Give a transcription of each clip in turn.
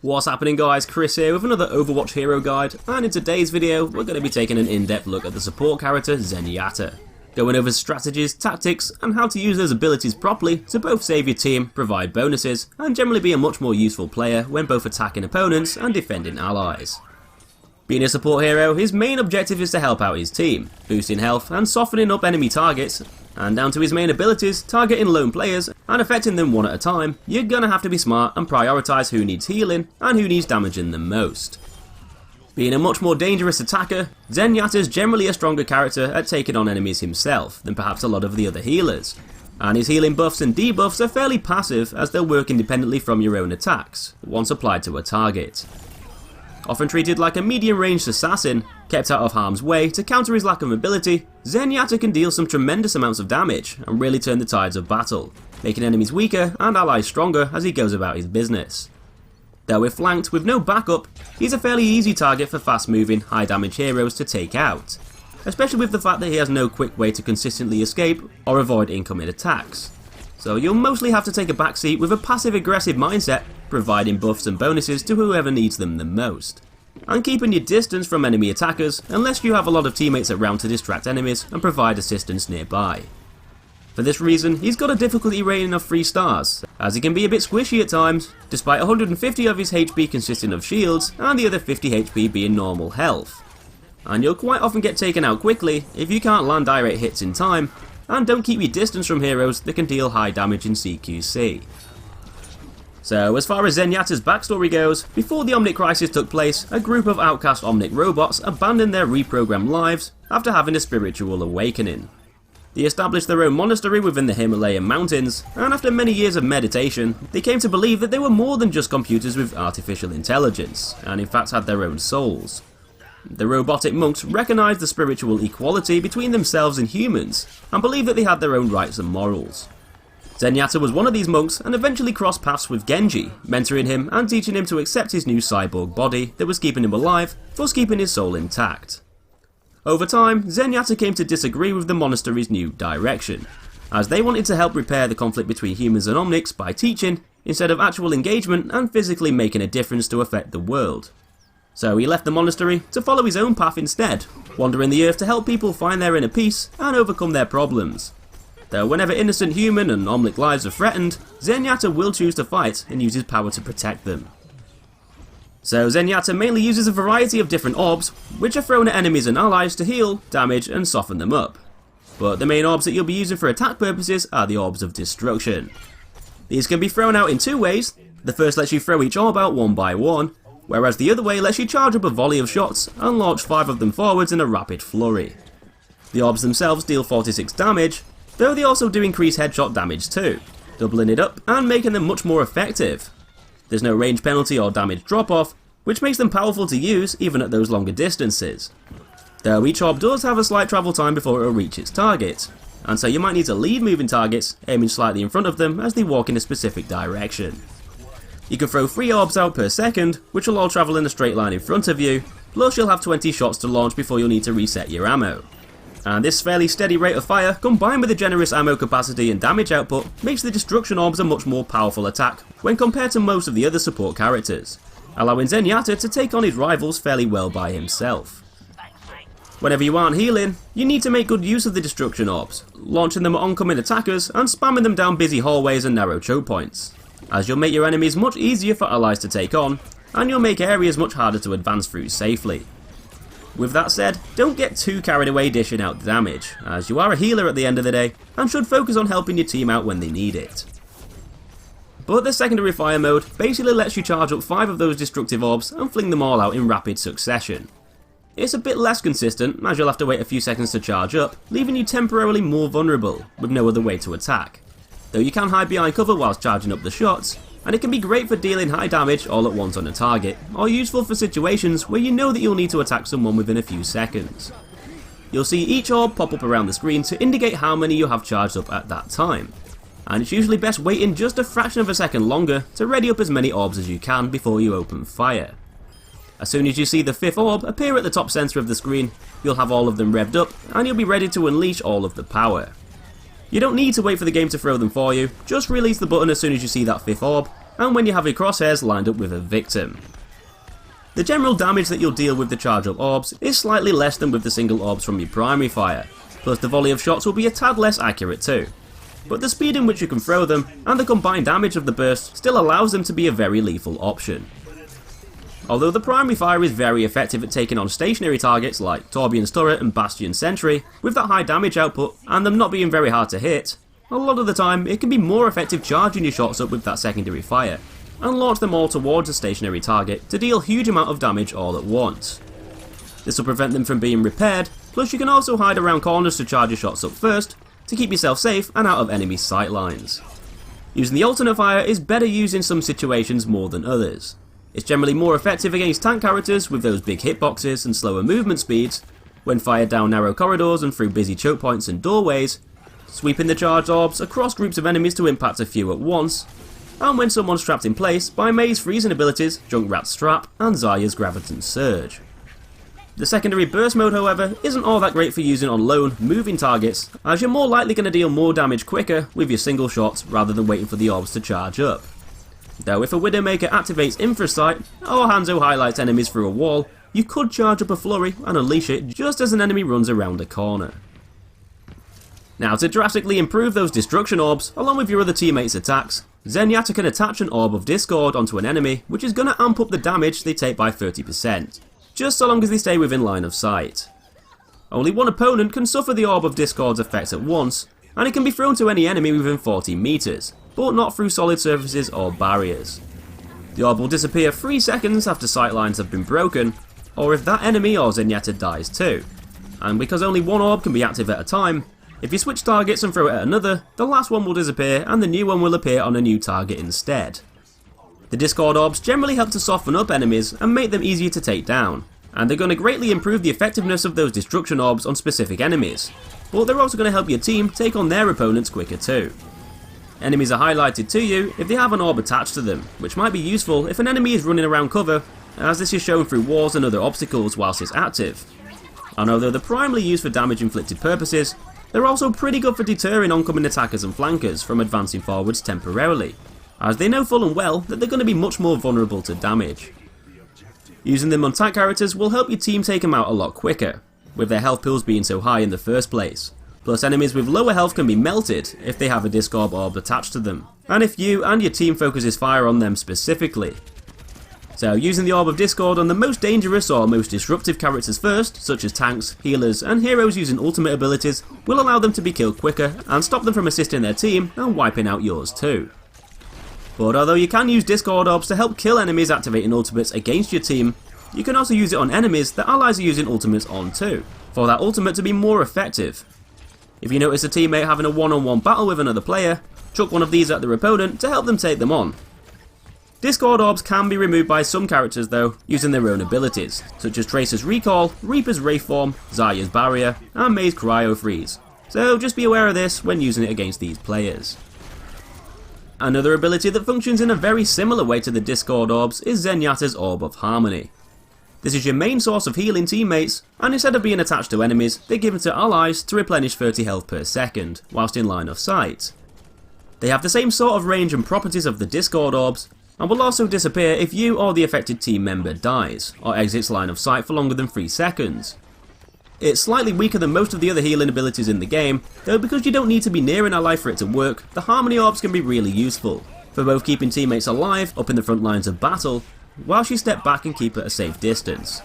What's happening guys, Chris here with another Overwatch hero guide, and in today's video we're going to be taking an in-depth look at the support character Zenyatta, going over strategies, tactics and how to use those abilities properly to both save your team, provide bonuses and generally be a much more useful player when both attacking opponents and defending allies. Being a support hero, his main objective is to help out his team, boosting health and softening up enemy targets, and down to his main abilities, targeting lone players and affecting them one at a time, you're gonna have to be smart and prioritise who needs healing and who needs damaging the most. Being a much more dangerous attacker, Zenyatta is generally a stronger character at taking on enemies himself than perhaps a lot of the other healers, and his healing buffs and debuffs are fairly passive as they'll work independently from your own attacks, once applied to a target. Often treated like a medium-ranged assassin, kept out of harm's way to counter his lack of mobility, Zenyatta can deal some tremendous amounts of damage and really turn the tides of battle, making enemies weaker and allies stronger as he goes about his business. Though if flanked with no backup, he's a fairly easy target for fast-moving, high-damage heroes to take out, especially with the fact that he has no quick way to consistently escape or avoid incoming attacks. So you'll mostly have to take a backseat with a passive-aggressive mindset, providing buffs and bonuses to whoever needs them the most, and keeping your distance from enemy attackers unless you have a lot of teammates around to distract enemies and provide assistance nearby. For this reason, he's got a difficulty rating of 3 stars, as he can be a bit squishy at times, despite 150 of his HP consisting of shields and the other 50 HP being normal health. And you'll quite often get taken out quickly if you can't land direct hits in time, and don't keep your distance from heroes that can deal high damage in CQC. So as far as Zenyatta's backstory goes, before the Omnic Crisis took place, a group of outcast Omnic robots abandoned their reprogrammed lives after having a spiritual awakening. They established their own monastery within the Himalayan mountains, and after many years of meditation, they came to believe that they were more than just computers with artificial intelligence, and in fact had their own souls. The robotic monks recognised the spiritual equality between themselves and humans, and believed that they had their own rights and morals. Zenyatta was one of these monks and eventually crossed paths with Genji, mentoring him and teaching him to accept his new cyborg body that was keeping him alive, thus keeping his soul intact. Over time, Zenyatta came to disagree with the monastery's new direction, as they wanted to help repair the conflict between humans and Omnics by teaching, instead of actual engagement and physically making a difference to affect the world. So he left the monastery to follow his own path instead, wandering the earth to help people find their inner peace and overcome their problems. Though whenever innocent human and Omnic lives are threatened, Zenyatta will choose to fight and use his power to protect them. So Zenyatta mainly uses a variety of different orbs, which are thrown at enemies and allies to heal, damage and soften them up. But the main orbs that you'll be using for attack purposes are the Orbs of Destruction. These can be thrown out in 2 ways. The first lets you throw each orb out one by one, whereas the other way lets you charge up a volley of shots and launch 5 of them forwards in a rapid flurry. The orbs themselves deal 46 damage, though they also do increase headshot damage too, doubling it up and making them much more effective. There's no range penalty or damage drop off, which makes them powerful to use even at those longer distances. Though each orb does have a slight travel time before it will reach its target, and so you might need to leave moving targets, aiming slightly in front of them as they walk in a specific direction. You can throw 3 orbs out per second, which will all travel in a straight line in front of you, plus you'll have 20 shots to launch before you'll need to reset your ammo. And this fairly steady rate of fire, combined with the generous ammo capacity and damage output, makes the Destruction Orbs a much more powerful attack when compared to most of the other support characters, allowing Zenyatta to take on his rivals fairly well by himself. Whenever you aren't healing, you need to make good use of the Destruction Orbs, launching them at oncoming attackers and spamming them down busy hallways and narrow choke points, as you'll make your enemies much easier for allies to take on, and you'll make areas much harder to advance through safely. With that said, don't get too carried away dishing out damage, as you are a healer at the end of the day, and should focus on helping your team out when they need it. But the secondary fire mode basically lets you charge up 5 of those destructive orbs and fling them all out in rapid succession. It's a bit less consistent, as you'll have to wait a few seconds to charge up, leaving you temporarily more vulnerable, with no other way to attack. Though you can hide behind cover whilst charging up the shots, and it can be great for dealing high damage all at once on a target, or useful for situations where you know that you'll need to attack someone within a few seconds. You'll see each orb pop up around the screen to indicate how many you have charged up at that time, and it's usually best waiting just a fraction of a second longer to ready up as many orbs as you can before you open fire. As soon as you see the 5th orb appear at the top centre of the screen, you'll have all of them revved up and you'll be ready to unleash all of the power. You don't need to wait for the game to throw them for you, just release the button as soon as you see that 5th orb, and when you have your crosshairs lined up with a victim. The general damage that you'll deal with the charge up orbs is slightly less than with the single orbs from your primary fire, plus the volley of shots will be a tad less accurate too. But the speed in which you can throw them, and the combined damage of the burst still allows them to be a very lethal option. Although the primary fire is very effective at taking on stationary targets like Torbjorn's turret and Bastion's sentry, with that high damage output and them not being very hard to hit, a lot of the time it can be more effective charging your shots up with that secondary fire, and launch them all towards a stationary target to deal huge amount of damage all at once. This will prevent them from being repaired, plus you can also hide around corners to charge your shots up first, to keep yourself safe and out of enemy sight lines. Using the alternate fire is better used in some situations more than others. It's generally more effective against tank characters with those big hitboxes and slower movement speeds, when fired down narrow corridors and through busy choke points and doorways, sweeping the charged orbs across groups of enemies to impact a few at once, and when someone's trapped in place by Mei's freezing abilities, Junkrat's Strap and Zarya's Graviton Surge. The secondary burst mode, however, isn't all that great for using on lone, moving targets, as you're more likely going to deal more damage quicker with your single shots rather than waiting for the orbs to charge up. Though if a Widowmaker activates Infrasight, or Hanzo highlights enemies through a wall, you could charge up a flurry and unleash it just as an enemy runs around a corner. Now, to drastically improve those destruction orbs, along with your other teammates' attacks, Zenyatta can attach an Orb of Discord onto an enemy, which is going to amp up the damage they take by 30%, just so long as they stay within line of sight. Only one opponent can suffer the Orb of Discord's effects at once, and it can be thrown to any enemy within 40 meters, but not through solid surfaces or barriers. The orb will disappear 3 seconds after sightlines have been broken, or if that enemy or Zenyatta dies too. And because only one orb can be active at a time, if you switch targets and throw it at another, the last one will disappear and the new one will appear on a new target instead. The Discord orbs generally help to soften up enemies and make them easier to take down, and they're going to greatly improve the effectiveness of those destruction orbs on specific enemies, but they're also going to help your team take on their opponents quicker too. Enemies are highlighted to you if they have an orb attached to them, which might be useful if an enemy is running around cover, as this is shown through walls and other obstacles whilst it's active. And although they're primarily used for damage inflicted purposes, they're also pretty good for deterring oncoming attackers and flankers from advancing forwards temporarily, as they know full and well that they're going to be much more vulnerable to damage. Using them on tank characters will help your team take them out a lot quicker, with their health pools being so high in the first place. Plus enemies with lower health can be melted if they have a Discord orb attached to them, and if you and your team focuses fire on them specifically. So using the Orb of Discord on the most dangerous or most disruptive characters first, such as tanks, healers and heroes using ultimate abilities, will allow them to be killed quicker and stop them from assisting their team and wiping out yours too. But although you can use Discord orbs to help kill enemies activating ultimates against your team, you can also use it on enemies that allies are using ultimates on too, for that ultimate to be more effective. If you notice a teammate having a one-on-one battle with another player, chuck one of these at their opponent to help them take them on. Discord orbs can be removed by some characters though, using their own abilities, such as Tracer's Recall, Reaper's Wraithform, Zarya's Barrier, and Mei's Cryo Freeze, so just be aware of this when using it against these players. Another ability that functions in a very similar way to the Discord orbs is Zenyatta's Orb of Harmony. This is your main source of healing teammates, and instead of being attached to enemies, they're given to allies to replenish 30 health per second, whilst in line of sight. They have the same sort of range and properties of the Discord orbs, and will also disappear if you or the affected team member dies, or exits line of sight for longer than 3 seconds. It's slightly weaker than most of the other healing abilities in the game, though because you don't need to be near an ally for it to work, the Harmony orbs can be really useful, for both keeping teammates alive up in the front lines of battle, whilst you step back and keep at a safe distance.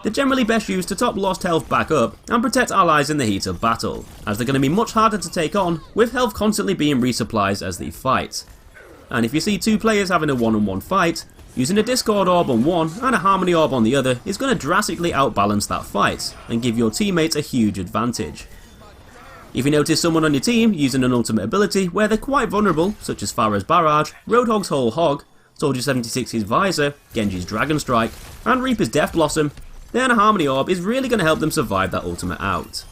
They're generally best used to top lost health back up and protect allies in the heat of battle, as they're going to be much harder to take on, with health constantly being resupplied as they fight. And if you see 2 players having a one-on-one fight, using a Discord orb on one and a Harmony orb on the other is going to drastically outbalance that fight, and give your teammates a huge advantage. If you notice someone on your team using an ultimate ability where they're quite vulnerable, such as Pharah's Barrage, Roadhog's Whole Hog, Soldier 76's Visor, Genji's Dragon Strike, and Reaper's Death Blossom, then a Harmony orb is really going to help them survive that ultimate out.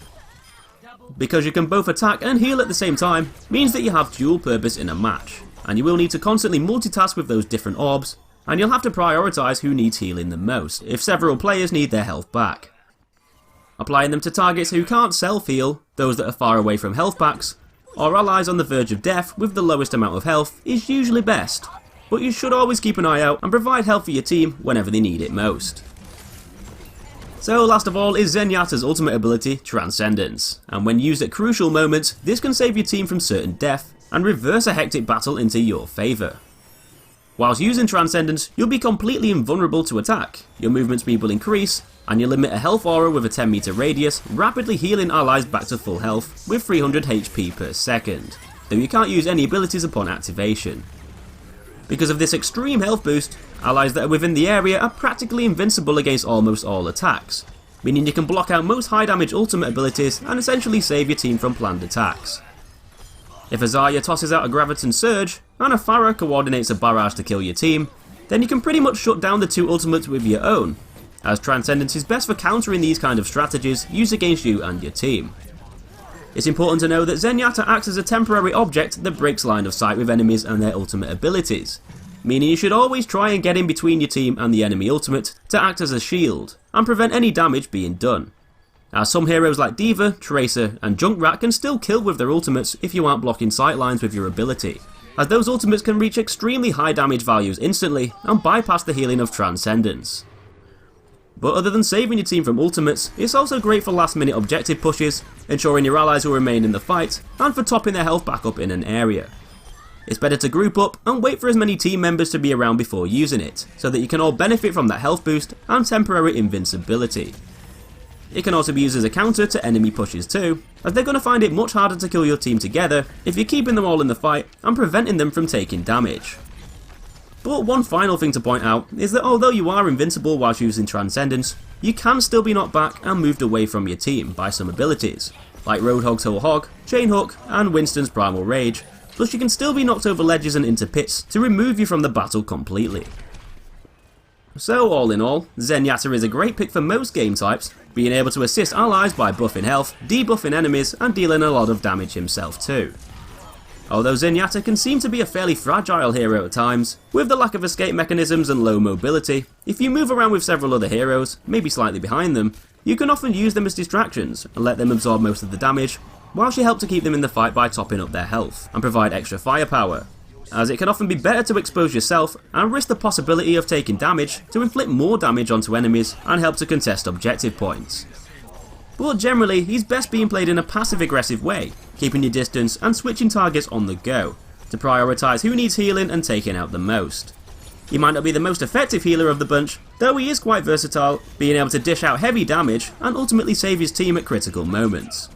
Because you can both attack and heal at the same time, means that you have dual purpose in a match, and you will need to constantly multitask with those different orbs, and you'll have to prioritise who needs healing the most, if several players need their health back. Applying them to targets who can't self-heal, those that are far away from health packs, or allies on the verge of death with the lowest amount of health is usually best, but you should always keep an eye out and provide health for your team whenever they need it most. So last of all is Zenyatta's ultimate ability, Transcendence, and when used at crucial moments, this can save your team from certain death and reverse a hectic battle into your favour. Whilst using Transcendence, you'll be completely invulnerable to attack, your movement speed will increase, and you'll emit a health aura with a 10 meter radius, rapidly healing allies back to full health with 300 HP per second, though you can't use any abilities upon activation. Because of this extreme health boost, allies that are within the area are practically invincible against almost all attacks, meaning you can block out most high damage ultimate abilities and essentially save your team from planned attacks. If a Zarya tosses out a Graviton Surge, and a Pharah coordinates a barrage to kill your team, then you can pretty much shut down the two ultimates with your own, as Transcendence is best for countering these kind of strategies used against you and your team. It's important to know that Zenyatta acts as a temporary object that breaks line of sight with enemies and their ultimate abilities, meaning you should always try and get in between your team and the enemy ultimate to act as a shield, and prevent any damage being done. As some heroes like D.Va, Tracer and Junkrat can still kill with their ultimates if you aren't blocking sightlines with your ability, as those ultimates can reach extremely high damage values instantly and bypass the healing of Transcendence. But other than saving your team from ultimates, it's also great for last minute objective pushes, ensuring your allies will remain in the fight, and for topping their health back up in an area. It's better to group up and wait for as many team members to be around before using it, so that you can all benefit from that health boost and temporary invincibility. It can also be used as a counter to enemy pushes too, as they're going to find it much harder to kill your team together if you're keeping them all in the fight and preventing them from taking damage. But one final thing to point out is that although you are invincible whilst using Transcendence, you can still be knocked back and moved away from your team by some abilities, like Roadhog's Whole Hog, Chain Hook and Winston's Primal Rage, plus you can still be knocked over ledges and into pits to remove you from the battle completely. So all in all, Zenyatta is a great pick for most game types, being able to assist allies by buffing health, debuffing enemies and dealing a lot of damage himself too. Although Zenyatta can seem to be a fairly fragile hero at times, with the lack of escape mechanisms and low mobility, if you move around with several other heroes, maybe slightly behind them, you can often use them as distractions and let them absorb most of the damage, whilst you help to keep them in the fight by topping up their health and provide extra firepower, as it can often be better to expose yourself and risk the possibility of taking damage to inflict more damage onto enemies and help to contest objective points. But generally, he's best being played in a passive-aggressive way, keeping your distance and switching targets on the go, to prioritise who needs healing and taking out the most. He might not be the most effective healer of the bunch, though he is quite versatile, being able to dish out heavy damage and ultimately save his team at critical moments.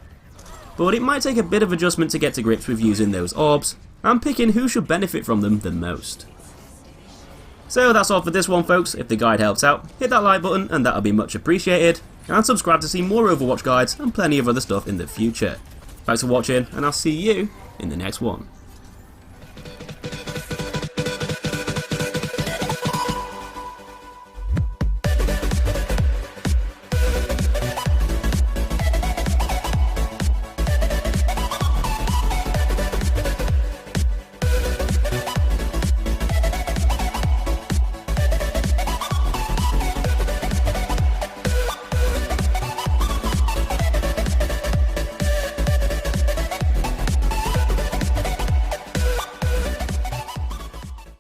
But it might take a bit of adjustment to get to grips with using those orbs, and picking who should benefit from them the most. So that's all for this one folks. If the guide helps out, hit that like button and that'll be much appreciated, and subscribe to see more Overwatch guides and plenty of other stuff in the future. Thanks for watching, and I'll see you in the next one.